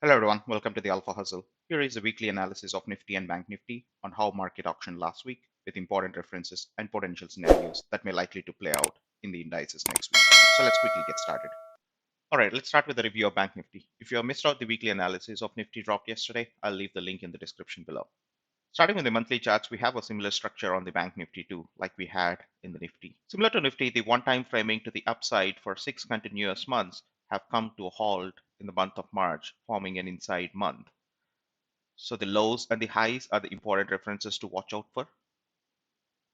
Hello everyone, welcome to the Alpha Hustle. Here is a weekly analysis of Nifty and Bank Nifty on how market auctioned last week with important references and potential scenarios that may likely to play out in the indices next week. So let's quickly get started. All right, let's start with a review of Bank Nifty. If you have missed out the weekly analysis of Nifty drop yesterday, I'll leave the link in the description below. Starting with the monthly charts, we have a similar structure on the Bank Nifty too, like we had in the Nifty. Similar to Nifty, the one-time framing to the upside for 6 continuous months have come to a halt in the month of March, forming an inside month. So the lows and the highs are the important references to watch out for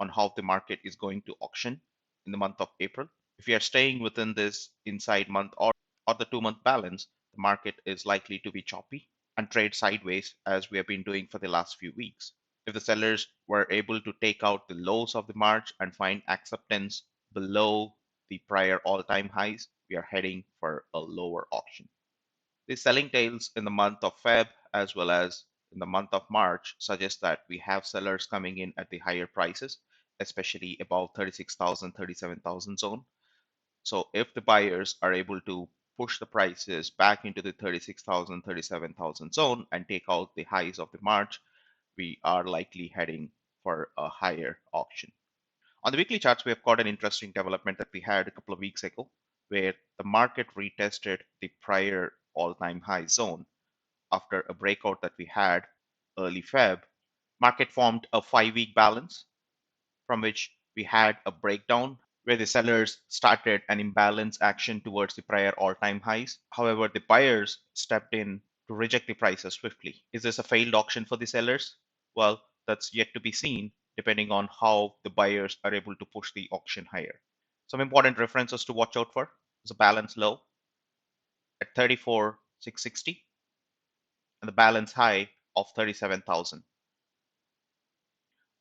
on how the market is going to auction in the month of April. If you are staying within this inside month or the 2-month balance, the market is likely to be choppy and trade sideways as we have been doing for the last few weeks. If the sellers were able to take out the lows of the March and find acceptance below the prior all-time highs, we are heading for a lower auction. The selling tails in the month of Feb as well as in the month of March suggest that we have sellers coming in at the higher prices, especially above 36,000, 37,000 zone. So if the buyers are able to push the prices back into the 36,000, 37,000 zone and take out the highs of the March, we are likely heading for a higher auction. On the weekly charts, we have got an interesting development that we had a couple of weeks ago, where the market retested the prior all-time high zone after a breakout that we had early Feb. Market formed a 5-week balance from which we had a breakdown where the sellers started an imbalance action towards the prior all-time highs. However, the buyers stepped in to reject the prices swiftly. Is this a failed auction for the sellers? Well, that's yet to be seen depending on how the buyers are able to push the auction higher. Some important references to watch out for is a balance low at 34,660 and the balance high of 37,000.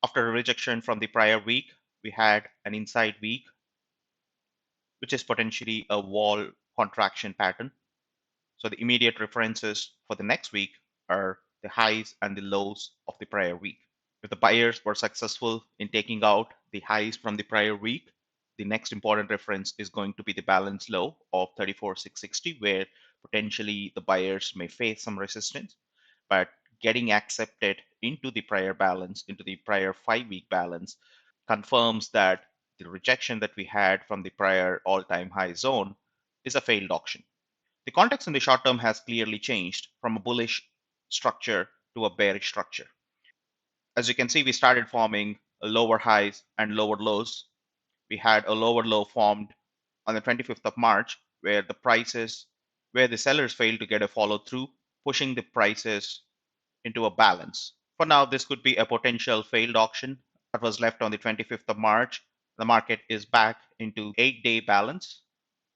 After a rejection from the prior week, we had an inside week, which is potentially a wall contraction pattern. So the immediate references for the next week are the highs and the lows of the prior week. If the buyers were successful in taking out the highs from the prior week, the next important reference is going to be the balance low of 34,660, where potentially the buyers may face some resistance, but getting accepted into the prior balance, into the prior 5-week balance, confirms that the rejection that we had from the prior all-time high zone is a failed auction. The context in the short term has clearly changed from a bullish structure to a bearish structure. As you can see, we started forming lower highs and lower lows. We had a lower low formed on the 25th of March, where the sellers failed to get a follow through, pushing the prices into a balance. For now, this could be a potential failed auction that was left on the 25th of March. The market is back into 8-day balance.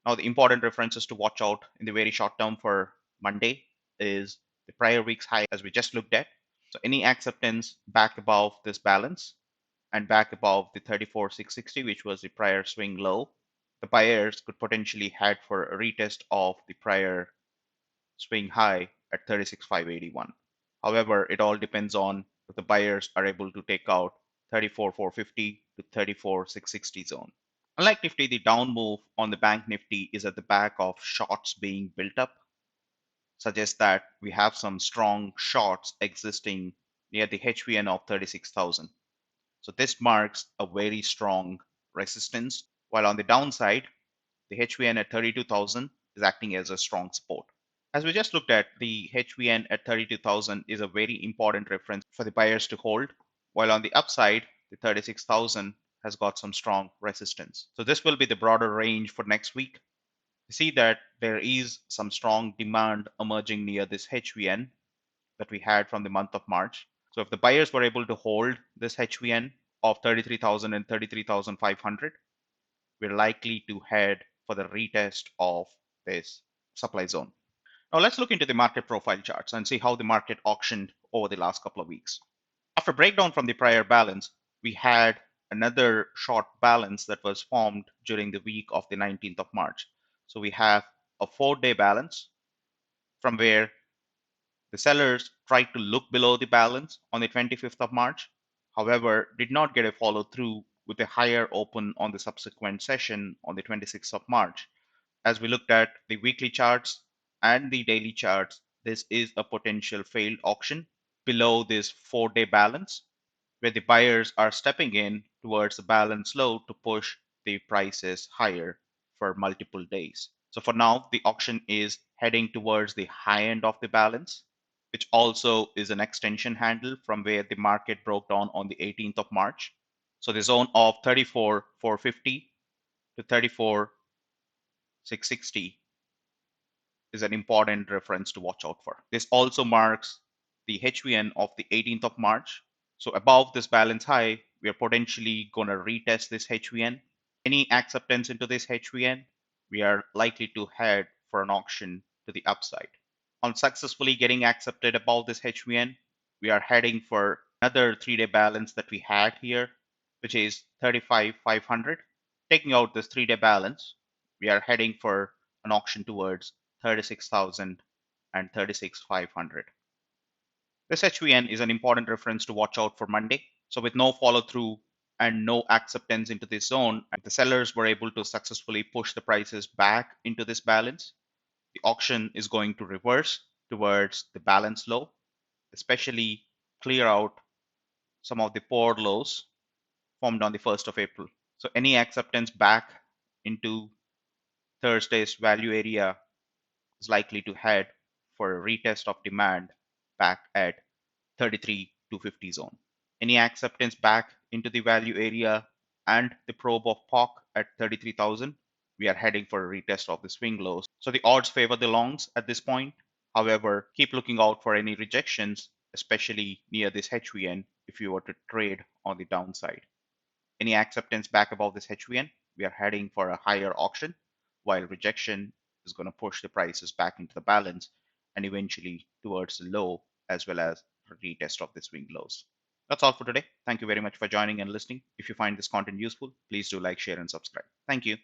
Now, the important references to watch out in the very short term for Monday is the prior week's high, as we just looked at. So any acceptance back above this balance and back above the 34,660, which was the prior swing low, the buyers could potentially head for a retest of the prior swing high at 36,581. However, it all depends on if the buyers are able to take out 34,450 to 34,660 zone. Unlike Nifty, the down move on the Bank Nifty is at the back of shorts being built up, suggests that we have some strong shorts existing near the HVN of 36,000. So this marks a very strong resistance, while on the downside, the HVN at 32,000 is acting as a strong support. As we just looked at, the HVN at 32,000 is a very important reference for the buyers to hold, while on the upside, the 36,000 has got some strong resistance. So this will be the broader range for next week. We see that there is some strong demand emerging near this HVN that we had from the month of March. So if the buyers were able to hold this HVN of 33,000 and 33,500, we're likely to head for the retest of this supply zone. Now let's look into the market profile charts and see how the market auctioned over the last couple of weeks. After breakdown from the prior balance, we had another short balance that was formed during the week of the 19th of March. So we have a 4-day balance from where the sellers tried to look below the balance on the 25th of March, however, did not get a follow through with a higher open on the subsequent session on the 26th of March. As we looked at the weekly charts and the daily charts, this is a potential failed auction below this 4-day balance, where the buyers are stepping in towards the balance low to push the prices higher for multiple days. So for now, the auction is heading towards the high end of the balance, which also is an extension handle from where the market broke down on the 18th of March. So the zone of 34,450 to 34,660 is an important reference to watch out for. This also marks the HVN of the 18th of March. So above this balance high, we are potentially going to retest this HVN. Any acceptance into this HVN, we are likely to head for an auction to the upside. On successfully getting accepted above this HVN, we are heading for another 3-day balance that we had here, which is 35,500. Taking out this 3-day balance, we are heading for an auction towards 36,000 and 36,500. This HVN is an important reference to watch out for Monday. So with no follow through and no acceptance into this zone, the sellers were able to successfully push the prices back into this balance. The auction is going to reverse towards the balance low, especially clear out some of the poor lows formed on the 1st of April. So any acceptance back into Thursday's value area is likely to head for a retest of demand back at 33,250 zone. Any acceptance back into the value area and the probe of POC at 33,000, we are heading for a retest of the swing lows. So the odds favor the longs at this point. However, keep looking out for any rejections, especially near this HVN if you were to trade on the downside. Any acceptance back above this HVN, we are heading for a higher auction, while rejection is going to push the prices back into the balance and eventually towards the low as well as a retest of the swing lows. That's all for today. Thank you very much for joining and listening. If you find this content useful, please do like, share, and subscribe. Thank you.